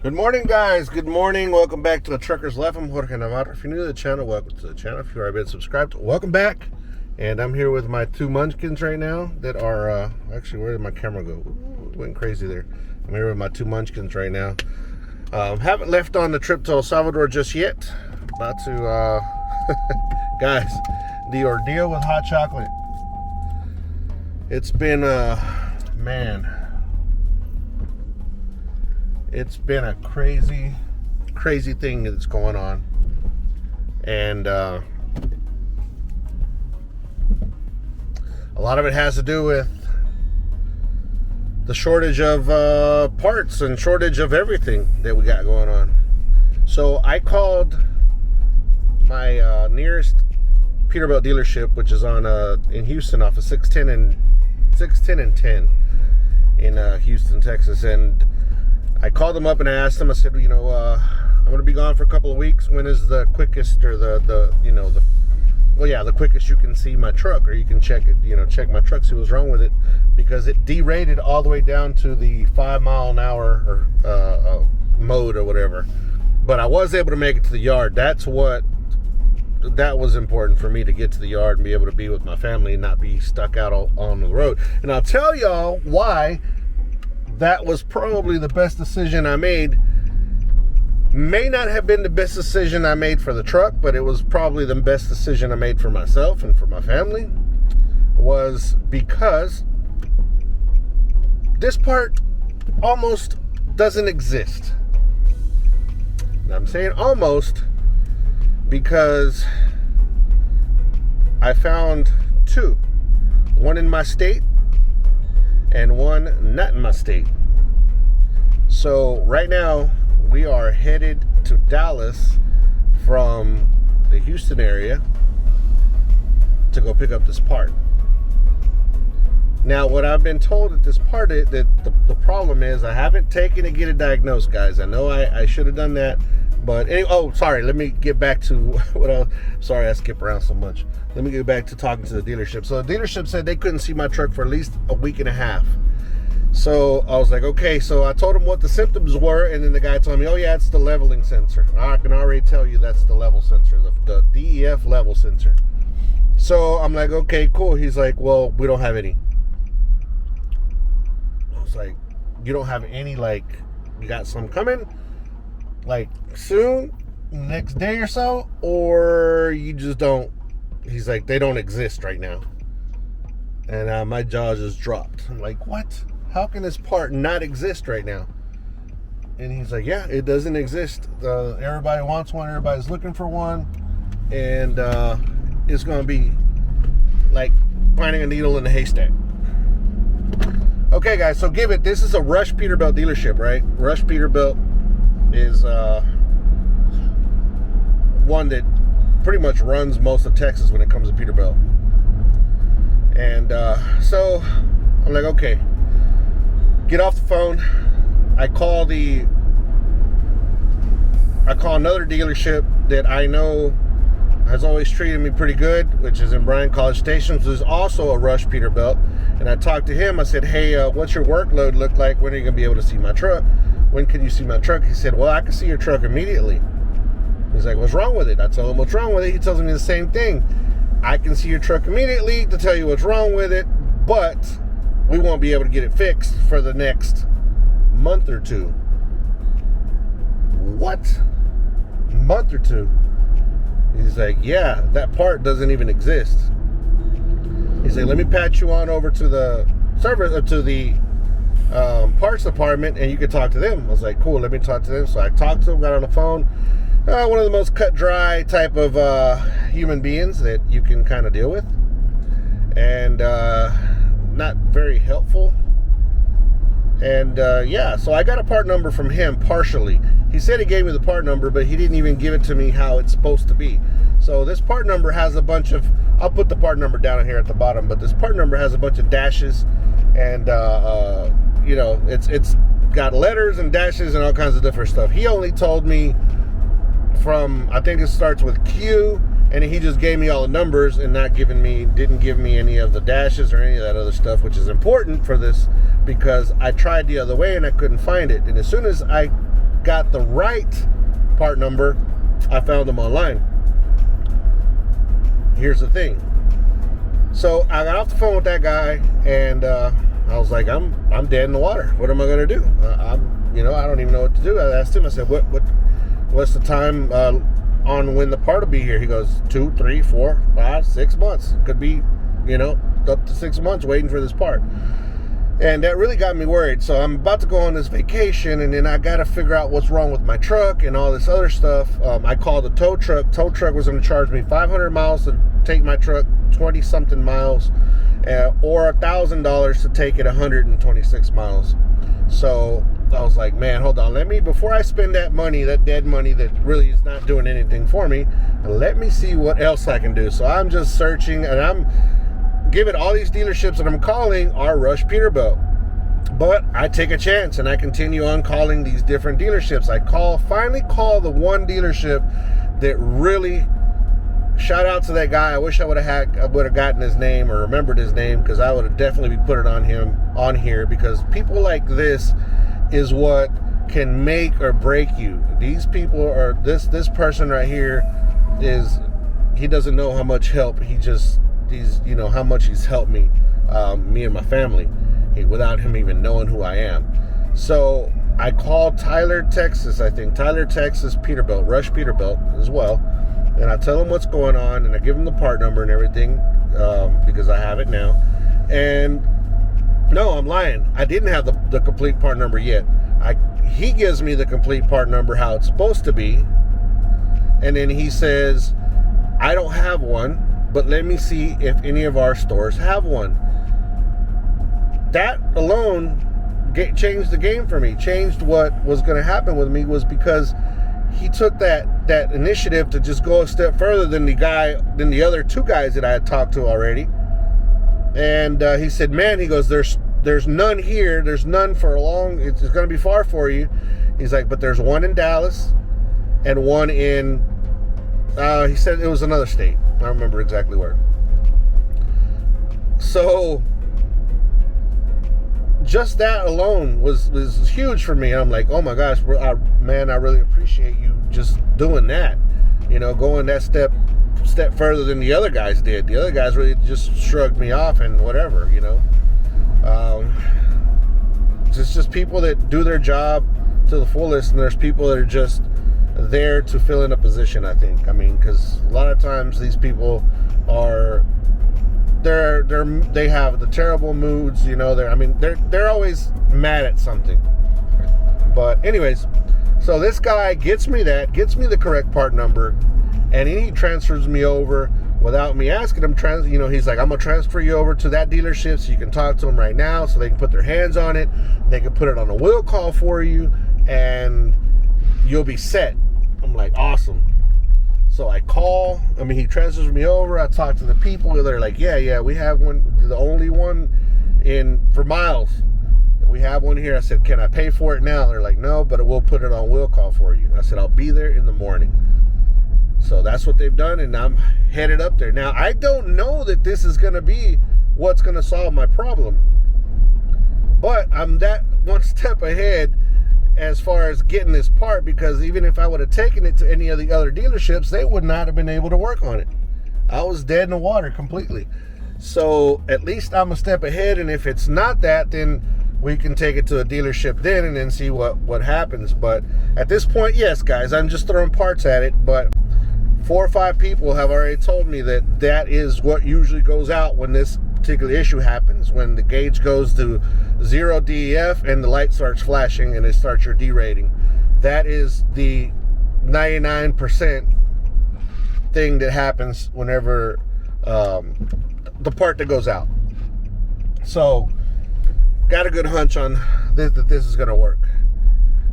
Good morning, guys. Good morning. Welcome back to the Trucker's Life. I'm Jorge Navarro. If you're new to the channel, welcome to the channel. If you've already been subscribed, welcome back. And I'm here with my two munchkins right now that are, actually, where did my camera go? Ooh, it went crazy there. I'm here with my two munchkins right now. Haven't left on the trip to El Salvador just yet. About to, guys, the ordeal with hot chocolate. It's been, man, it's been a crazy thing that's going on. And a lot of it has to do with the shortage of parts and shortage of everything that we got going on. So I called my nearest Peterbilt dealership, which is on in Houston off of 610 and 10 in Houston, Texas. And I called them up and I asked them, I said, you know, I'm going to be gone for a couple of weeks. When is the quickest, or the quickest you can see my truck, or you can check it, check my truck, see what's wrong with it, because it derated all the way down to the 5 mile an hour or mode or whatever. But I was able to make it to the yard. That was important for me, to get to the yard and be able to be with my family and not be stuck out on the road. And I'll tell y'all why that was probably the best decision I made. May not have been the best decision I made for the truck, but it was probably the best decision I made for myself and for my family, was because this part almost doesn't exist. And I'm saying almost because I found two, one in my state and one not in my state. So right now we are headed to Dallas from the Houston area to go pick up this part. Now, what I've been told at this part, that the problem is I haven't taken to get it diagnosed, guys. I know I should have done that, but anyway, oh, sorry. Let me get back to what else. Sorry, I skip around so much. Let me get back to talking to the dealership. So the dealership said they couldn't see my truck for at least a week and a half. So I was like, okay. So I told him what the symptoms were, and then the guy told me, oh yeah, it's the leveling sensor. I can already tell you that's the level sensor, the DEF level sensor. So I'm like, okay, cool. He's like, well, we don't have any. I was like, you don't have any? Like, you got some coming, like soon, next day or so, or you just don't? He's like, they don't exist right now. And my jaw just dropped. I'm like, what? How can this part not exist right now? And he's like, yeah, it doesn't exist. Everybody wants one. Everybody's looking for one. And it's going to be like finding a needle in a haystack. Okay, guys, so this is a Rush Peterbilt dealership, right? Rush Peterbilt is one that pretty much runs most of Texas when it comes to Peterbilt. And so I'm like, okay, get off the phone. I call another dealership that I know has always treated me pretty good, which is in Bryan College Station, which is also a Rush Peterbilt. And I talked to him. I said, hey, what's your workload look like? When are you going to be able to see my truck? When can you see my truck? He said, well, I can see your truck immediately. He's like, what's wrong with it? I told him what's wrong with it. He tells me the same thing. I can see your truck immediately to tell you what's wrong with it, but we won't be able to get it fixed for the next month or two. What? Month or two? He's like, yeah, that part doesn't even exist. He's like, let me patch you on over to the service, or to the parts department, and you can talk to them. I was like, cool, let me talk to them. So I talked to him, got on the phone. One of the most cut dry type of human beings that you can kind of deal with, and not very helpful. And yeah, so I got a part number from him partially. He said he gave me the part number, but he didn't even give it to me how it's supposed to be. So this part number has a bunch of, I'll put the part number down here at the bottom, but this part number has a bunch of dashes, and it's got letters and dashes and all kinds of different stuff. He only told me from, I think it starts with Q, and he just gave me all the numbers and didn't give me any of the dashes or any of that other stuff, which is important for this, because I tried the other way and I couldn't find it. And as soon as I got the right part number, I found them online. Here's the thing. So I got off the phone with that guy, and I was like, I'm dead in the water. What am I gonna do? I don't even know what to do. I asked him. I said, what's the time on when the part will be here? He goes, 2, 3, 4, 5, 6 months. Could be, up to 6 months waiting for this part. And that really got me worried. So I'm about to go on this vacation, and then I got to figure out what's wrong with my truck and all this other stuff. I called the tow truck. Tow truck was going to charge me 500 miles to take my truck 20-something miles, or $1,000 to take it 126 miles. So I was like, man, hold on. Before I spend that money, that dead money that really is not doing anything for me, let me see what else I can do. So I'm just searching, and I'm giving all these dealerships that I'm calling are Rush Peterbilt. But I take a chance and I continue on calling these different dealerships. I finally call the one dealership that really, shout out to that guy. I wish I would have gotten his name or remembered his name, because I would have definitely put it on here, because people like this is what can make or break you. These people are this person right here he doesn't know how much help how much he's helped me and my family, without him even knowing who I am. So I called Tyler, Texas Peterbilt, Rush Peterbilt as well, and I tell him what's going on, and I give him the part number and everything, because I have it now. And no, I'm lying. I didn't have the complete part number yet. He gives me the complete part number, how it's supposed to be, and then he says, I don't have one, but let me see if any of our stores have one. That alone changed the game for me. Changed what was going to happen with me, was because he took that initiative to just go a step further than the other two guys that I had talked to already. And he said, man, he goes, there's none here. There's none for a long, it's going to be far for you. He's like, but there's one in Dallas and one in, he said it was another state. I don't remember exactly where. So just that alone was huge for me. I'm like, oh my gosh, man, I really appreciate you just doing that. Going that step further than the other guys did. The other guys really just shrugged me off and whatever, It's just people that do their job to the fullest, and there's people that are just there to fill in a position, I think. Because a lot of times these people are, they have the terrible moods, they're always mad at something. But anyways, so this guy gets me the correct part number, and he transfers me over without me asking him. He's like, I'm gonna transfer you over to that dealership so you can talk to them right now, so they can put their hands on it, they can put it on a will call for you, and you'll be set. I'm like, awesome. So I call, he transfers me over. I talk to the people. They're like, yeah, we have one, the only one for miles. We have one here. I said, can I pay for it now? They're like, no, but we'll put it on will call for you. I said, I'll be there in the morning. So that's what they've done, and I'm headed up there. Now, I don't know that this is going to be what's going to solve my problem, but I'm that one step ahead as far as getting this part, because even if I would have taken it to any of the other dealerships, they would not have been able to work on it. I was dead in the water completely. So at least I'm a step ahead, and if it's not that, then we can take it to a dealership then and then see what happens. But at this point, yes, guys, I'm just throwing parts at it, but 4 or 5 people have already told me that is what usually goes out when this particular issue happens, when the gauge goes to 0 DEF and the light starts flashing and it starts your D rating. That is the 99% thing that happens whenever the part that goes out. So got a good hunch on that this is going to work.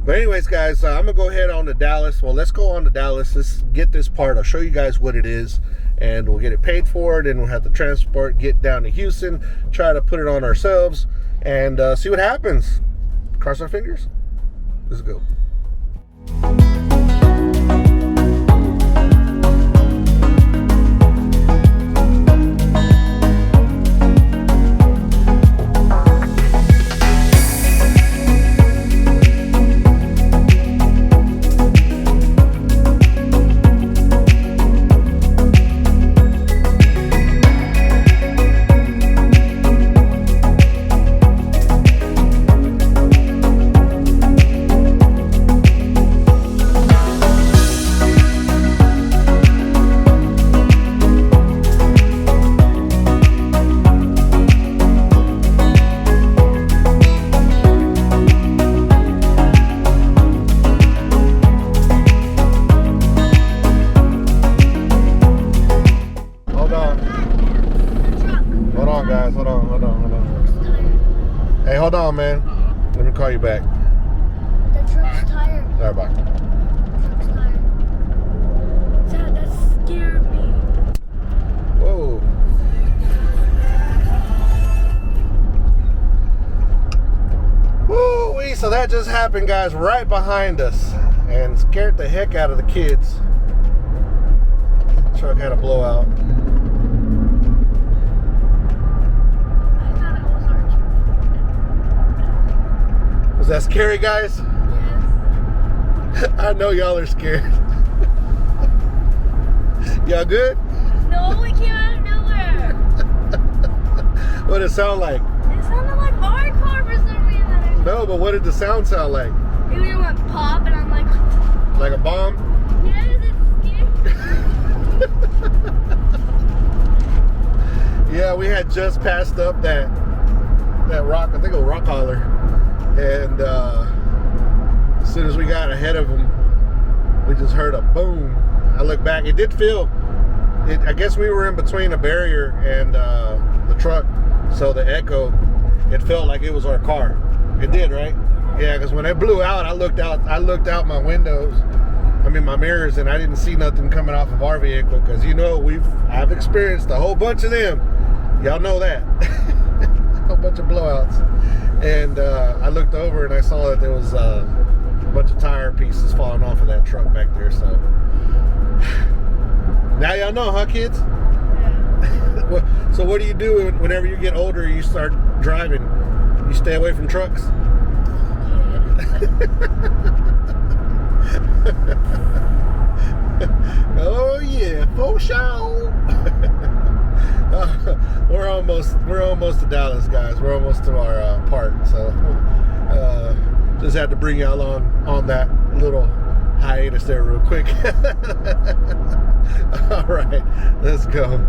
But anyways, guys, I'm going to go ahead on to Dallas. Well, let's go on to Dallas. Let's get this part. I'll show you guys what it is, and we'll get it paid for, and we'll have to transport, get down to Houston, try to put it on ourselves, and see what happens. Cross our fingers. Let's go. Hey, hold on, man. Let me call you back. The truck's tired. All right, bye. The truck's tired. Dad, that scared me. Whoa. Woo-wee, so that just happened, guys, right behind us, and scared the heck out of the kids. The truck had a blowout. I thought it was our truck. Was that scary, guys? Yes. I know y'all are scared. Y'all good? No, we came out of nowhere. What did it sound like? It sounded like our car for some reason. No, but what did the sound sound like? It really went pop, and I'm like, Like a bomb? yes, it's scary. Yeah, we had just passed up that rock, I think it was Rock Holler. And as soon as we got ahead of them, we just heard a boom. I looked back, it did feel, I guess we were in between a barrier and the truck, so the echo, it felt like it was our car. It did, right? Yeah, because when it blew out, I looked out my windows, my mirrors, and I didn't see nothing coming off of our vehicle, because I've experienced a whole bunch of them. Y'all know that. A whole bunch of blowouts. And I looked over and I saw that there was a bunch of tire pieces falling off of that truck back there. So now y'all know, huh, kids? Yeah. So what do you do whenever you get older and you start driving? You stay away from trucks? Oh yeah, for sure. We're almost to Dallas, guys. We're almost to our part, so just had to bring y'all on that little hiatus there real quick. All right, let's go.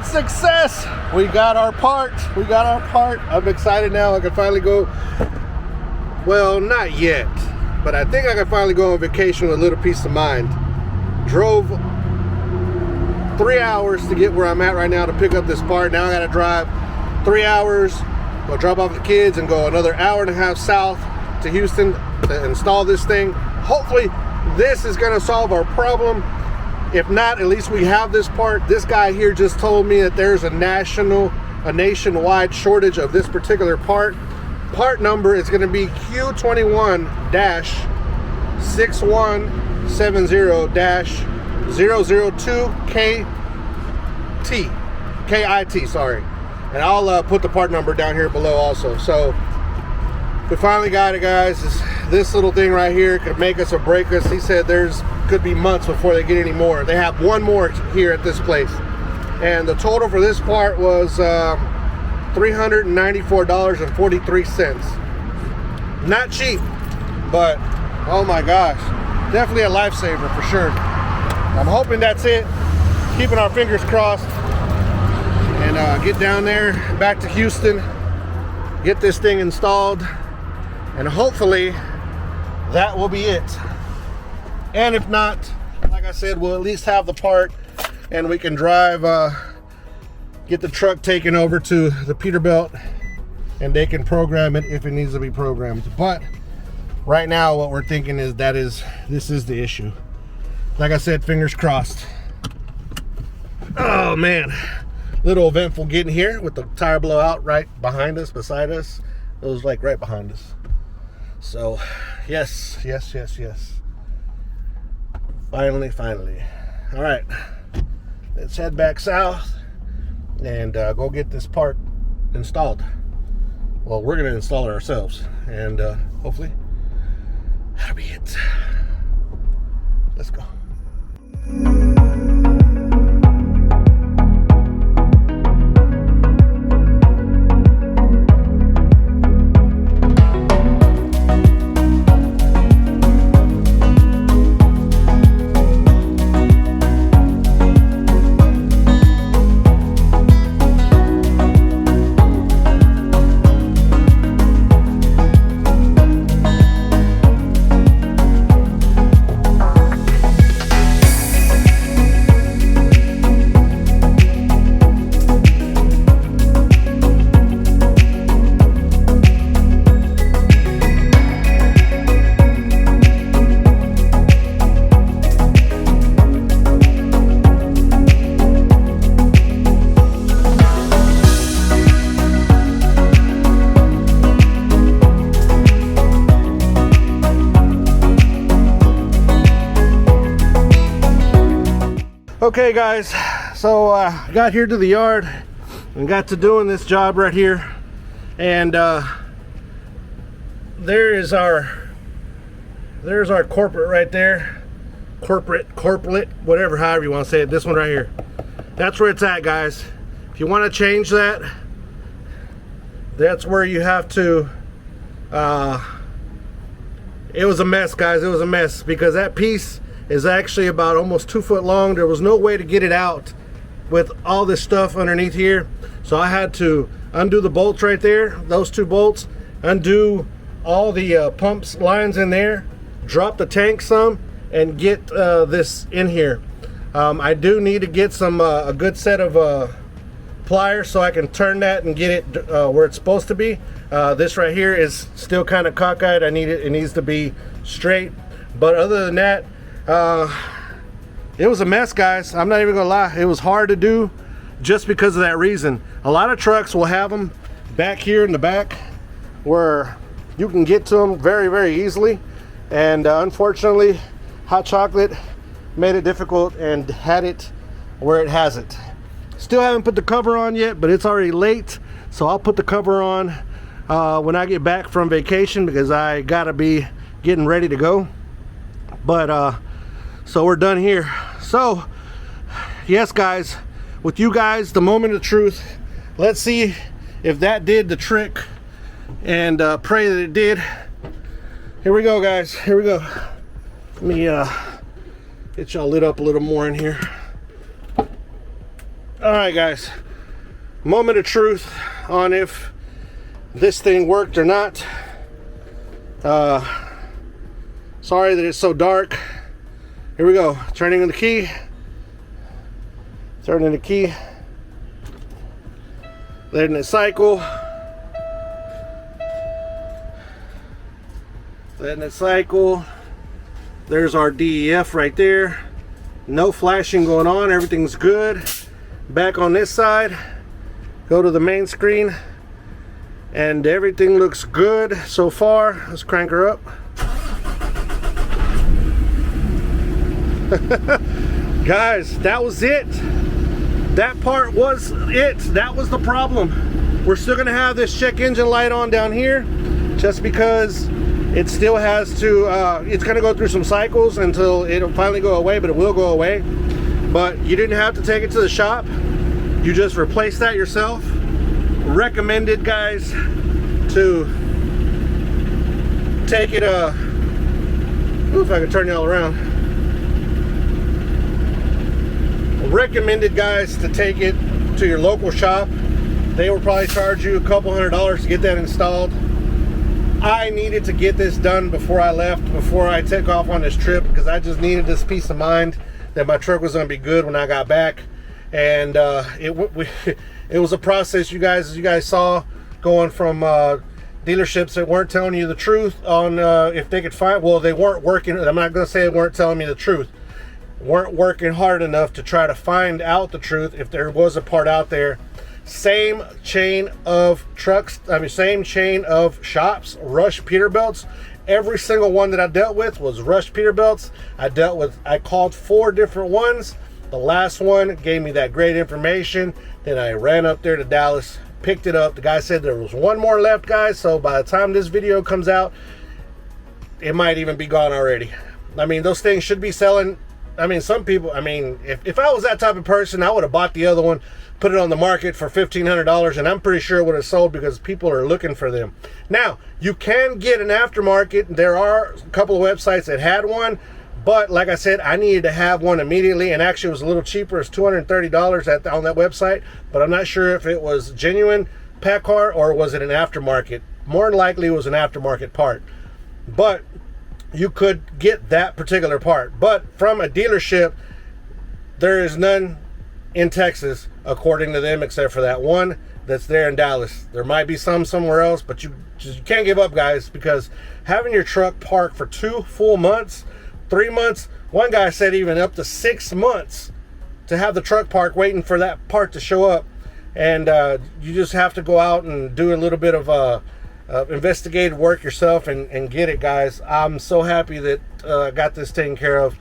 Success! We got our part. I'm excited now. I can finally go. Well, not yet, but I think I can finally go on vacation with a little peace of mind. Drove 3 hours to get where I'm at right now to pick up this part. Now I gotta drive 3 hours, go drop off the kids, and go another hour and a half south to Houston to install this thing. Hopefully this is gonna solve our problem. If not, at least we have this part. This guy here just told me that there's a nationwide shortage of this particular part. Part number is going to be Q21-6170-002KT, sorry. And I'll put the part number down here below also. So we finally got it, guys. This little thing right here could make us or break us. He said could be months before they get any more. They have one more here at this place, and the total for this part was $394.43. Not cheap, but oh my gosh, definitely a lifesaver for sure. I'm hoping that's it. Keeping our fingers crossed, and get down there back to Houston, get this thing installed, and hopefully that will be it. And if not, like I said, we'll at least have the part, and we can drive, get the truck taken over to the Peterbilt, and they can program it if it needs to be programmed. But right now, what we're thinking is this is the issue. Like I said, fingers crossed. Oh man, little eventful getting here with the tire blowout right behind us, beside us. It was like right behind us. So yes. Finally. All right, let's head back south and go get this part installed. Well, we're gonna install it ourselves, and hopefully that'll be it. Let's go. Okay guys, so got here to the yard and got to doing this job right here, and there's our corporate right there, corporate, whatever, however you want to say it. This one right here, that's where it's at, guys. If you want to change that, that's where you have to. It was a mess, guys. It was a mess because that piece is actually about almost 2 foot long. There was no way to get it out with all this stuff underneath here, so I had to undo the bolts right there, those 2 bolts, undo all the pumps lines in there, drop the tank some, and get this in here. I do need to get some a good set of pliers so I can turn that and get it where it's supposed to be. This right here is still kind of cockeyed. It needs to be straight, but other than that, it was a mess, guys. I'm not even gonna lie, it was hard to do just because of that reason. A lot of trucks will have them back here in the back where you can get to them very easily, and unfortunately Hot Chocolate made it difficult and had it where it has it. Still haven't put the cover on yet, but it's already late, so I'll put the cover on when I get back from vacation, because I gotta be getting ready to go. But so we're done here. So yes, guys, with you guys, the moment of truth. Let's see if that did the trick, and pray that it did. Here we go, guys. Here we go. Let me get y'all lit up a little more in here. All right, guys, moment of truth on if this thing worked or not. Sorry that it's so dark. Here we go. Turning the key. Turning the key. Letting it cycle. Letting it cycle. There's our DEF right there. No flashing going on. Everything's good. Back on this side. Go to the main screen. And everything looks good so far. Let's crank her up. Guys, that was it. That part was it. That was the problem. We're still gonna have this check engine light on down here, just because it still has to it's gonna go through some cycles until it'll finally go away, but it will go away. But you didn't have to take it to the shop. You just replace that yourself. Recommended, guys, to take it if I can turn y'all around. Recommended, guys, to take it to your local shop. They will probably charge you a couple $100 to get that installed. I needed to get this done before I left, before I took off on this trip, because I just needed this peace of mind that my truck was going to be good when I got back. And it was a process, you guys, as you guys saw, going from dealerships that weren't telling you the truth on if they could find, well, they weren't working. I'm not going to say they weren't telling me the truth. Weren't working hard enough to try to find out the truth if there was a part out there. Same chain of trucks, same chain of shops, Rush Peterbilts. Every single one that I dealt with was Rush Peterbilts. I called 4 different ones. The last one gave me that great information. Then I ran up there to Dallas, picked it up. The guy said there was one more left, guys. So by the time this video comes out, it might even be gone already. I mean, those things should be selling. I mean, some people, I mean, if I was that type of person, I would have bought the other one, put it on the market for $1,500, and I'm pretty sure it would have sold because people are looking for them. Now, you can get an aftermarket. There are a couple of websites that had one, but like I said, I needed to have one immediately, and actually it was a little cheaper. It's $230 on that website, but I'm not sure if it was genuine PACCAR or was it an aftermarket. More than likely it was an aftermarket part, but you could get that particular part. But from a dealership, there is none in Texas, according to them, except for that one that's there in Dallas. There might be some somewhere else, but you can't give up, guys, because having your truck parked for 2 full months, 3 months, one guy said even up to 6 months to have the truck parked waiting for that part to show up. And you just have to go out and do a little bit of investigative work yourself and get it, guys. I'm so happy that I got this taken care of.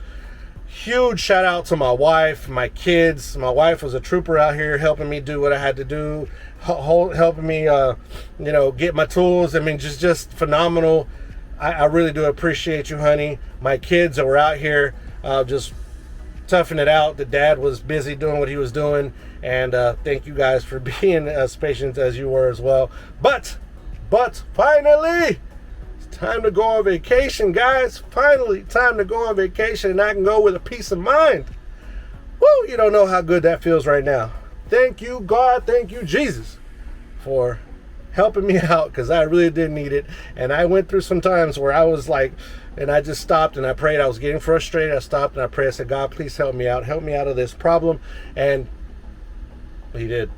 Huge shout out to my wife, my kids. My wife was a trooper out here helping me do what I had to do, helping me get my tools. I mean, just phenomenal. I really do appreciate you, honey. My kids that were out here just toughing it out. The dad was busy doing what he was doing, and thank you guys for being as patient as you were as well. But finally, it's time to go on vacation, guys. Finally, time to go on vacation, and I can go with a peace of mind. Woo, you don't know how good that feels right now. Thank you, God. Thank you, Jesus, for helping me out, because I really did need it. And I went through some times where I was like, and I just stopped and I prayed. I was getting frustrated. I stopped and I prayed. I said, God, please help me out. Help me out of this problem. And he did.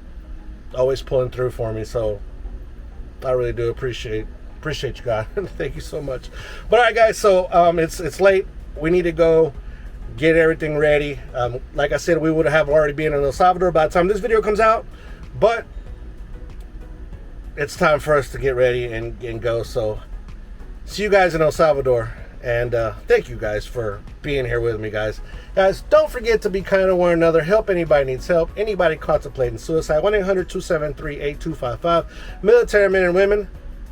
Always pulling through for me. So I really do appreciate you, God. Thank you so much. But all right, guys, so it's late. We need to go get everything ready. Like I said, we would have already been in El Salvador by the time this video comes out, but it's time for us to get ready and go. So see you guys in El Salvador, and thank you guys for being here with me, guys. Don't forget to be kind to one another. Help anybody needs help. Anybody contemplating suicide, 1-800-273-8255. Military men and women,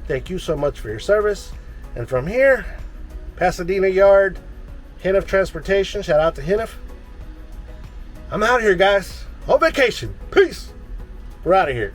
thank you so much for your service. And from here, Pasadena Yard, Hennef Transportation, shout out to Hennef. I'm out here, guys, on vacation. Peace. We're out of here.